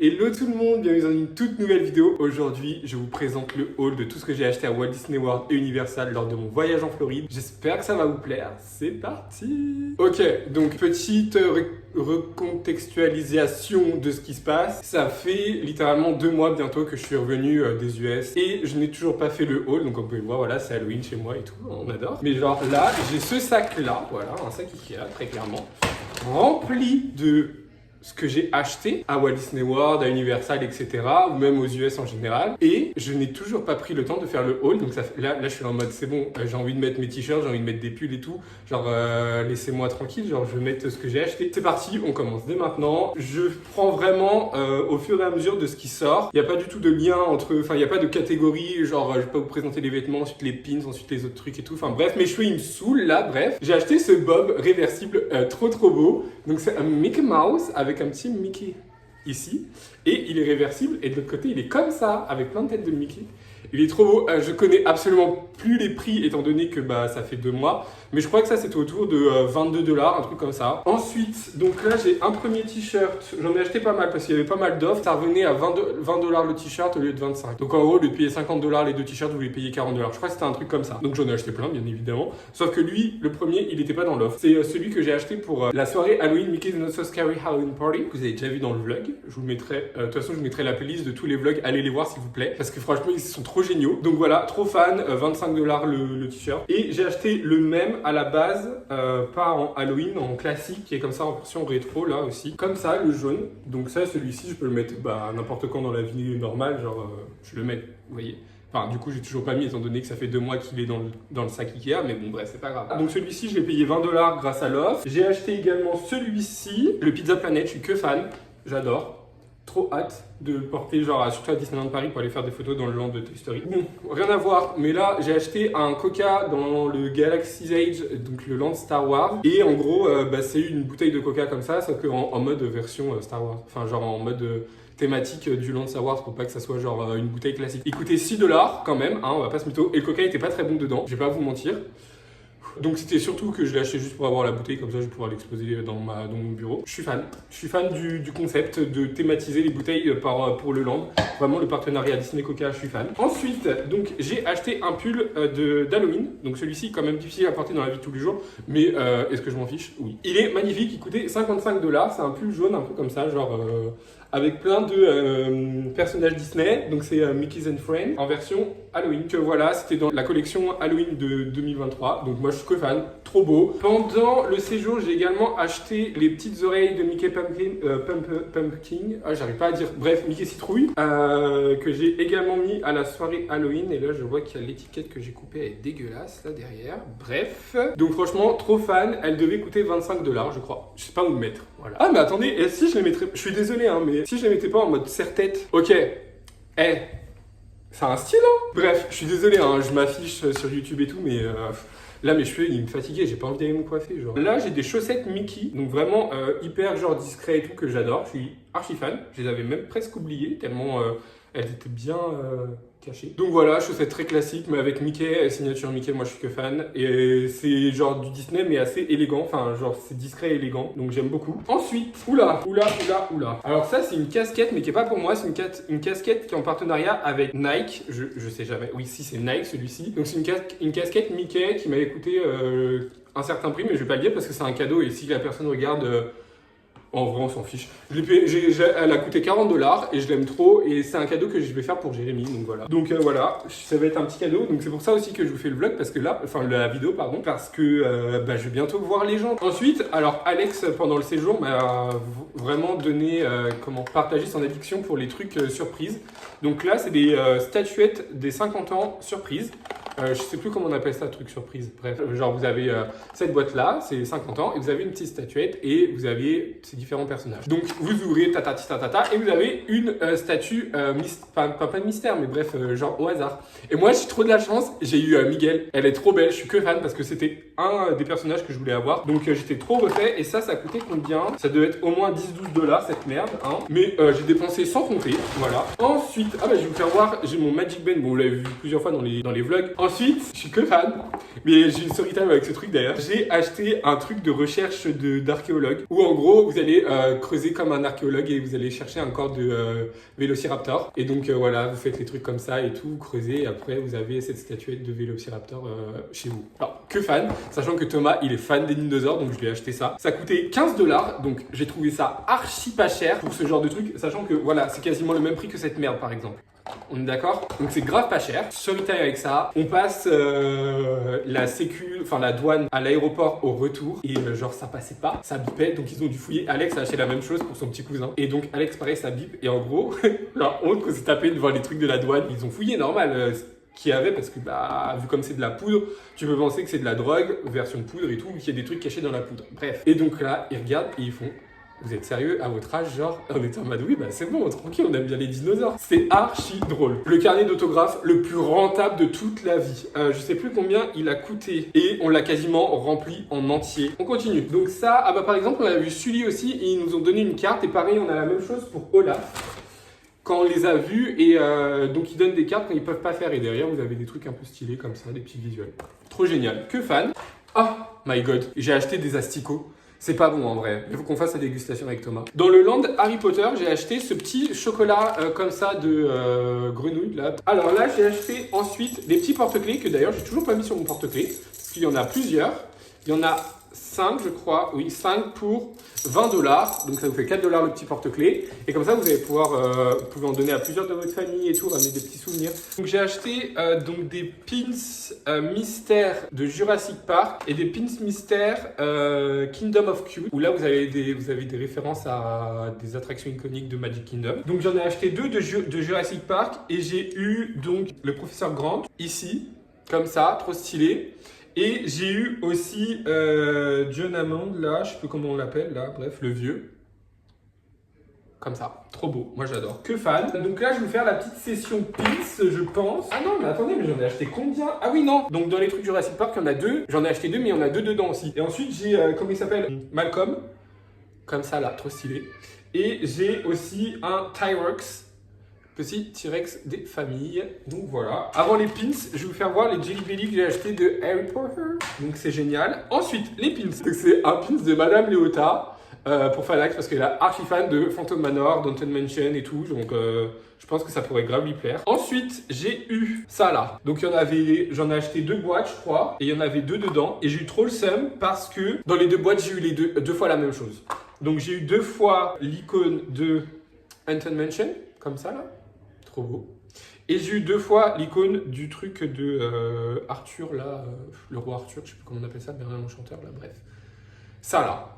Hello tout le monde, bienvenue dans une toute nouvelle vidéo. Aujourd'hui, je vous présente le haul de tout ce que j'ai acheté à Walt Disney World et Universal lors de mon voyage en Floride. J'espère que ça va vous plaire, c'est parti. Ok, donc petite recontextualisation de ce qui se passe. Ça fait littéralement 2 mois bientôt que je suis revenu des US et je n'ai toujours pas fait le haul. Donc on peut le voir, voilà, c'est Halloween chez moi et tout, on adore. Mais genre là, j'ai ce sac là, voilà, un sac Ikea très clairement, rempli de ce que j'ai acheté à Walt Disney World, à Universal, etc. ou même aux US en général. Et je n'ai toujours pas pris le temps de faire le haul. Donc là, je suis en mode c'est bon, j'ai envie de mettre mes t-shirts, j'ai envie de mettre des pulls et tout. Genre laissez-moi tranquille, genre je vais mettre ce que j'ai acheté. C'est parti, on commence dès maintenant. Je prends vraiment au fur et à mesure de ce qui sort. Il n'y a pas du tout de lien entre, enfin il n'y a pas de catégorie, genre je vais pas vous présenter les vêtements, ensuite les pins, ensuite les autres trucs et tout. Enfin bref, mes cheveux ils me saoulent là, bref. J'ai acheté ce bob réversible trop beau. Donc c'est un Mickey Mouse avec un petit Mickey ici, et il est réversible, et de l'autre côté il est comme ça, avec plein de têtes de Mickey. Il est trop beau, je connais absolument plus les prix étant donné que bah, ça fait 2 mois, mais je crois que ça c'était autour de 22 $, un truc comme ça. Ensuite, donc là j'ai un premier t-shirt, j'en ai acheté pas mal parce qu'il y avait pas mal d'offres, ça revenait à 20 $ le t-shirt au lieu de 25. Donc en gros, au lieu de payer 50 $ les 2 t-shirts, vous voulez payer 40 $. Je crois que c'était un truc comme ça. Donc j'en ai acheté plein bien évidemment, sauf que lui, le premier, il était pas dans l'offre. C'est celui que j'ai acheté pour la soirée Halloween Mickey's Not So Scary Halloween Party, que vous avez déjà vu dans le vlog. Je vous le mettrai, de toute façon je vous mettrai la playlist de tous les vlogs, allez les voir s'il vous plaît, parce que franchement ils sont trop géniaux. Donc voilà, trop fan, 25 $ le t-shirt. Et j'ai acheté le même à la base, pas en Halloween, en classique, qui est comme ça en version rétro là aussi. Comme ça, le jaune. Donc ça, celui-ci, je peux le mettre n'importe quand dans la vie normale, genre je le mets, vous voyez. Enfin, du coup, j'ai toujours pas mis, étant donné que ça fait 2 mois qu'il est dans le sac Ikea, mais bon, bref, c'est pas grave. Donc celui-ci, je l'ai payé 20 $ grâce à l'offre. J'ai acheté également celui-ci, le Pizza Planet, je suis que fan, j'adore. Trop hâte de le porter, genre surtout à Disneyland Paris pour aller faire des photos dans le land de Toy Story. Bon, rien à voir, mais là j'ai acheté un Coca dans le Galaxy's Edge, donc le land Star Wars. Et en gros, c'est une bouteille de Coca comme ça, sauf qu'en mode version Star Wars. Enfin, genre en mode thématique du land Star Wars pour pas que ça soit genre une bouteille classique. Il coûtait 6 $ quand même, hein, on va pas se mytho. Et le Coca était pas très bon dedans, je vais pas vous mentir. Donc c'était surtout que je l'ai acheté juste pour avoir la bouteille, comme ça je vais pouvoir l'exposer dans mon bureau. Je suis fan du concept de thématiser les bouteilles pour le land. Vraiment le partenariat Disney Coca, je suis fan. Ensuite, donc j'ai acheté un pull d'Halloween. Donc celui-ci quand même difficile à porter dans la vie de tous les jours. Mais est-ce que je m'en fiche? Oui. Il est magnifique, il coûtait 55 $. C'est un pull jaune un peu comme ça, genre avec plein de personnages Disney. Donc c'est Mickey's and Friends en version Halloween. Que voilà, c'était dans la collection Halloween de 2023. Donc moi je suis que fan, trop beau. Pendant le séjour, j'ai également acheté les petites oreilles de Mickey Pumpkin. Ah, j'arrive pas à dire. Bref, Mickey Citrouille, que j'ai également mis à la soirée Halloween. Et là, je vois qu'il y a l'étiquette que j'ai coupée, elle est dégueulasse là derrière. Bref, donc franchement, trop fan. Elle devait coûter 25 $, je crois. Je sais pas où le mettre. Voilà. Ah, mais attendez, et si je les mettrais, je suis désolé, hein, mais si je les mettais pas en mode serre-tête, ok. C'est un style, hein. Bref, je suis désolé, hein, je m'affiche sur YouTube et tout, mais là mes cheveux ils me fatiguaient, j'ai pas envie d'aller me coiffer genre. Là j'ai des chaussettes Mickey, donc vraiment hyper genre discret et tout que j'adore, je suis archi fan. Je les avais même presque oubliées tellement elles étaient bien cachées. Donc voilà, chaussettes très classiques mais avec Mickey, signature Mickey, moi je suis que fan. Et c'est genre du Disney mais assez élégant, enfin genre c'est discret et élégant, donc j'aime beaucoup. Ensuite, oula. Alors ça c'est une casquette mais qui est pas pour moi, c'est une casquette qui est en partenariat avec Nike, je sais jamais, oui si c'est Nike celui-ci. Donc c'est une casquette Mickey qui m'avait coûté un certain prix mais je vais pas le dire parce que c'est un cadeau et si la personne regarde... en vrai, on s'en fiche. Elle a coûté 40 $ et je l'aime trop. Et c'est un cadeau que je vais faire pour Jérémy. Donc voilà. Donc voilà, ça va être un petit cadeau. Donc c'est pour ça aussi que je vous fais le vlog. Parce que là, enfin la vidéo, pardon. Parce que je vais bientôt voir les gens. Ensuite, alors Alex, pendant le séjour, m'a vraiment donné, partager son addiction pour les trucs surprises. Donc là, c'est des statuettes des 50 ans surprises. Je sais plus comment on appelle ça, truc surprise. Bref, genre vous avez cette boîte là, c'est 50 ans, et vous avez une petite statuette et vous avez ces différents personnages. Donc vous ouvrez et vous avez une statue, pas de mystère, mais bref, genre au hasard. Et moi j'ai trop de la chance, j'ai eu Miguel, elle est trop belle, je suis que fan parce que c'était un des personnages que je voulais avoir. Donc j'étais trop refait et ça coûtait combien? Ça devait être au moins 10-12 $ cette merde, hein. Mais j'ai dépensé sans compter, voilà. Ensuite, je vais vous faire voir, j'ai mon Magic Band, bon vous l'avez vu plusieurs fois dans les vlogs. Ensuite, je suis que fan, mais j'ai une story time avec ce truc d'ailleurs. J'ai acheté un truc de recherche d'archéologue où en gros vous allez creuser comme un archéologue et vous allez chercher un corps de vélociraptor. Et donc voilà, vous faites les trucs comme ça et tout, vous creusez et après vous avez cette statuette de vélociraptor chez vous. Alors, que fan, sachant que Thomas il est fan des dinosaures donc je lui ai acheté ça. Ça coûtait 15$, donc j'ai trouvé ça archi pas cher pour ce genre de truc, sachant que voilà, c'est quasiment le même prix que cette merde par exemple. On est d'accord? Donc c'est grave pas cher. Storytime avec ça. On passe la sécu, enfin la douane à l'aéroport au retour. Et genre ça passait pas, ça bipait. Donc ils ont dû fouiller. Alex a acheté la même chose pour son petit cousin. Et donc Alex pareil ça bip. Et en gros, la honte qu'on s'est tapé devant les trucs de la douane. Ils ont fouillé normal qu'il y avait parce que bah vu comme c'est de la poudre, tu peux penser que c'est de la drogue, version poudre et tout, qu'il y a des trucs cachés dans la poudre. Bref. Et donc là, ils regardent et ils font... Vous êtes sérieux à votre âge, genre, on était en mode oui, bah c'est bon, tranquille, on aime bien les dinosaures. C'est archi drôle. Le carnet d'autographes le plus rentable de toute la vie. Je sais plus combien il a coûté et on l'a quasiment rempli en entier. On continue. Donc ça, ah bah par exemple, on a vu Sully aussi et ils nous ont donné une carte et pareil, on a la même chose pour Olaf. Quand on les a vus et donc ils donnent des cartes quand ils peuvent pas faire et derrière vous avez des trucs un peu stylés comme ça, des petits visuels. Trop génial. Que fan. Ah, my god, j'ai acheté des asticots. C'est pas bon en vrai, il faut qu'on fasse la dégustation avec Thomas. Dans le land Harry Potter, j'ai acheté ce petit chocolat comme ça de grenouille là. Alors là, j'ai acheté ensuite des petits porte-clés que d'ailleurs j'ai toujours pas mis sur mon porte-clés. Parce qu'il y en a plusieurs. Il y en a 5 je crois, oui 5 pour 20$, donc ça vous fait 4$ le petit porte-clés. Et comme ça vous allez pouvoir, vous pouvez en donner à plusieurs de votre famille et tout, ramener des petits souvenirs. Donc j'ai acheté donc des pins mystères de Jurassic Park et des pins mystères Kingdom of Cute, où là vous avez des références à des attractions iconiques de Magic Kingdom. Donc j'en ai acheté 2 de Jurassic Park et j'ai eu donc le professeur Grant ici, comme ça, trop stylé. Et j'ai eu aussi John Hammond, là, je sais plus comment on l'appelle, là, bref, le vieux. Comme ça, trop beau, moi j'adore. Que fan. Donc là, je vais vous faire la petite session pins, je pense. Ah non, mais attendez, mais j'en ai acheté combien? Ah oui, non. Donc dans les trucs Jurassic Park, il y en a 2. J'en ai acheté 2, mais il y en a 2 dedans aussi. Et ensuite, j'ai, comment il s'appelle? Malcolm. Comme ça, là, trop stylé. Et j'ai aussi un T-Rex. Petit T-Rex des familles. Donc voilà. Avant les pins, je vais vous faire voir les Jelly Belly que j'ai acheté de Harry Potter. Donc c'est génial. Ensuite, les pins. Donc c'est un pins de Madame Léota pour Falax parce qu'elle est archi fan de Phantom Manor, Downton Mansion et tout. Donc je pense que ça pourrait grave lui plaire. Ensuite, j'ai eu ça là. Donc j'en ai acheté 2 boîtes, je crois. Et il y en avait 2 dedans. Et j'ai eu trop le seum parce que dans les 2 boîtes, j'ai eu les deux fois la même chose. Donc j'ai eu 2 fois l'icône de Haunted Mansion, comme ça là. Trop beau. Et j'ai eu 2 fois l'icône du truc de Arthur, là, le roi Arthur, je sais plus comment on appelle ça, Merlin l'Enchanteur, là, bref. Ça, là.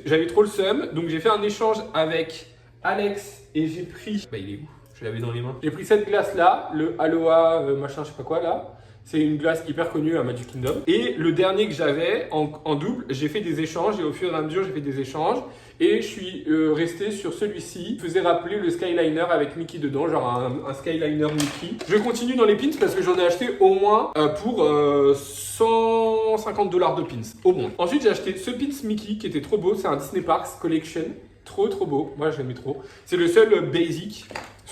J'avais trop le seum, donc j'ai fait un échange avec Alex et j'ai pris... Bah, il est où? Je l'avais dans les mains. J'ai pris cette glace-là, le Aloha, machin, je sais pas quoi, là. C'est une glace hyper connue à Magic Kingdom. Et le dernier que j'avais en double, j'ai fait des échanges et au fur et à mesure, j'ai fait des échanges. Et je suis resté sur celui-ci. Faisait rappeler le Skyliner avec Mickey dedans, genre un Skyliner Mickey. Je continue dans les pins parce que j'en ai acheté au moins pour 150$ de pins, au moins. Ensuite, j'ai acheté ce pins Mickey qui était trop beau. C'est un Disney Parks Collection. Trop beau. Moi, j'aimais trop. C'est le seul basic.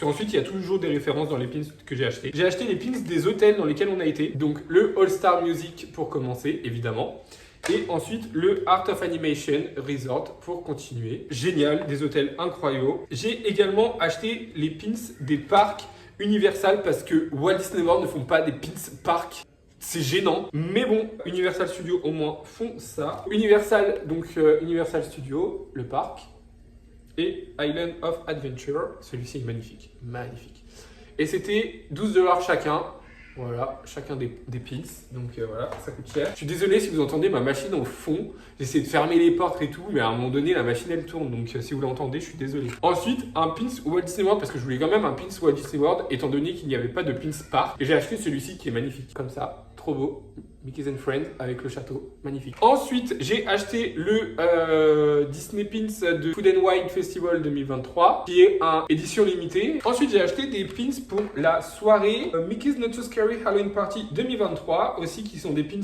Ensuite, il y a toujours des références dans les pins que j'ai achetés. J'ai acheté les pins des hôtels dans lesquels on a été. Donc, le All Star Music pour commencer, évidemment. Et ensuite, le Art of Animation Resort pour continuer. Génial, des hôtels incroyables. J'ai également acheté les pins des parcs Universal parce que Walt Disney World ne font pas des pins parcs. C'est gênant, mais bon, Universal Studios au moins font ça. Universal, donc Universal Studios, le parc. Et Island of Adventure, celui-ci est magnifique, magnifique. Et c'était 12$ chacun, voilà, chacun des pins, donc voilà, ça coûte cher. Je suis désolé si vous entendez ma machine au fond, j'essaie de fermer les portes et tout, mais à un moment donné, la machine elle tourne, donc si vous l'entendez, je suis désolé. Ensuite, un pins Walt Disney World, parce que je voulais quand même un pins Walt Disney World, étant donné qu'il n'y avait pas de pins park, et j'ai acheté celui-ci qui est magnifique, comme ça. Trop beau, Mickey's and Friends avec le château, magnifique. Ensuite, j'ai acheté le Disney Pins de Food and Wine Festival 2023, qui est un édition limitée. Ensuite, j'ai acheté des pins pour la soirée Mickey's Not So Scary Halloween Party 2023, aussi qui sont des pins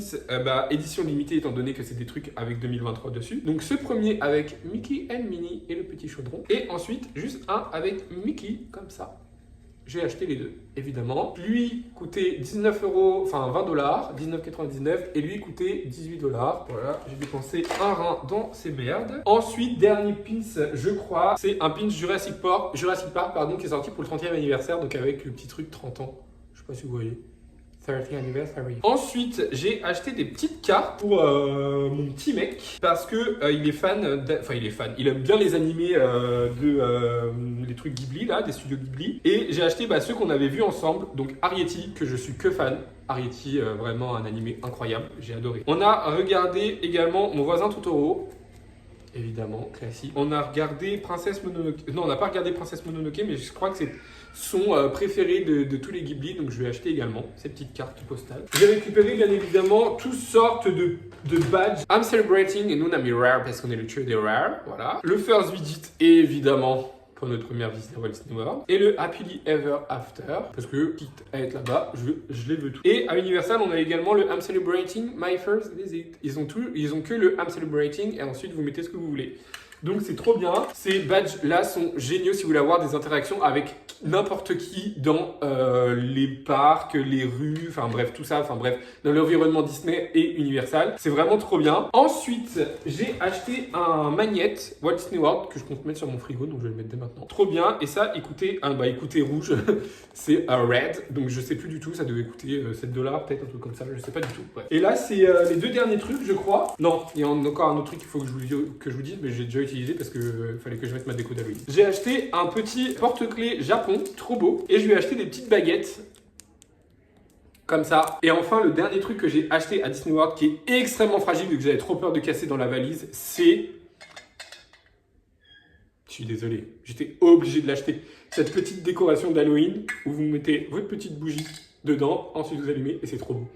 édition limitée, étant donné que c'est des trucs avec 2023 dessus. Donc ce premier avec Mickey and Minnie et le petit chaudron. Et ensuite, juste un avec Mickey, comme ça. j'ai acheté les deux, évidemment. Lui coûtait 19 euros, enfin 20 $, 19,99 et lui coûtait 18 $. Voilà, j'ai dépensé un rein dans ces merdes. Ensuite, dernier pins, je crois, c'est un pins Jurassic Park, pardon, qui est sorti pour le 30e anniversaire, donc avec le petit truc 30 ans. Je sais pas si vous voyez. 30th anniversary. Ensuite, j'ai acheté des petites cartes pour mon petit mec parce que il est fan, il aime bien les animés les trucs Ghibli là, des studios Ghibli. Et j'ai acheté ceux qu'on avait vus ensemble, donc Arrietty, que je suis que fan. Arrietty, vraiment un animé incroyable, j'ai adoré. On a regardé également Mon voisin Totoro. Évidemment, classique. On a regardé Princesse Mononoke. Non, on n'a pas regardé Princesse Mononoke, mais je crois que c'est son préféré de tous les Ghibli, donc je vais acheter également ces petites cartes postales. J'ai récupéré bien évidemment toutes sortes de badges. I'm celebrating et nous on a mis rare parce qu'on est le trio des rares. Voilà. Le first visit, évidemment, pour notre première visite à Walt Disney World. Et le Happily Ever After, parce que quitte à être là-bas, je les veux tous. Et à Universal, on a également le I'm Celebrating My First Visit. Ils ont que le I'm Celebrating et ensuite vous mettez ce que vous voulez. Donc c'est trop bien. Ces badges-là sont géniaux si vous voulez avoir des interactions avec n'importe qui dans les parcs, les rues, enfin bref, tout ça, enfin bref, dans l'environnement Disney et Universal. C'est vraiment trop bien. Ensuite, j'ai acheté un magnète Walt Disney World que je compte mettre sur mon frigo, donc je vais le mettre dès maintenant. Trop bien. Et ça, il coûtait rouge. C'est un red, donc je sais plus du tout, ça devait coûter 7 $, peut-être un truc comme ça, je sais pas du tout. Bref. Et là, c'est les deux derniers trucs, je crois. Non, il y a encore un autre truc qu'il faut que je vous dise, mais j'ai déjà utilisé parce que fallait que je mette ma déco d'Halloween. J'ai acheté un petit porte-clés Japon, trop beau, et je lui ai acheté des petites baguettes. Comme ça. Et enfin, le dernier truc que j'ai acheté à Disney World, qui est extrêmement fragile, vu que j'avais trop peur de casser dans la valise, c'est... Je suis désolé, j'étais obligé de l'acheter. Cette petite décoration d'Halloween, où vous mettez votre petite bougie dedans, ensuite vous allumez, et c'est trop beau.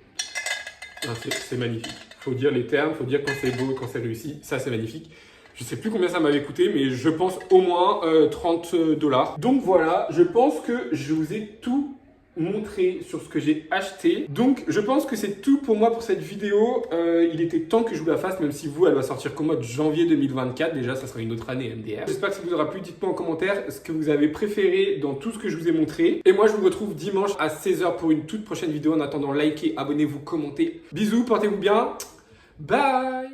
C'est magnifique. Faut dire les termes, faut dire quand c'est beau, quand c'est réussi. Ça, c'est magnifique. Je sais plus combien ça m'avait coûté, mais je pense au moins 30 $. Donc voilà, je pense que je vous ai tout montré sur ce que j'ai acheté. Donc je pense que c'est tout pour moi pour cette vidéo. Il était temps que je vous la fasse, même si vous, elle va sortir qu'au mois de janvier 2024. Déjà, ça sera une autre année MDR. J'espère que ça vous aura plu. Dites-moi en commentaire ce que vous avez préféré dans tout ce que je vous ai montré. Et moi, je vous retrouve dimanche à 16 h pour une toute prochaine vidéo. En attendant, likez, abonnez-vous, commentez. Bisous, portez-vous bien. Bye.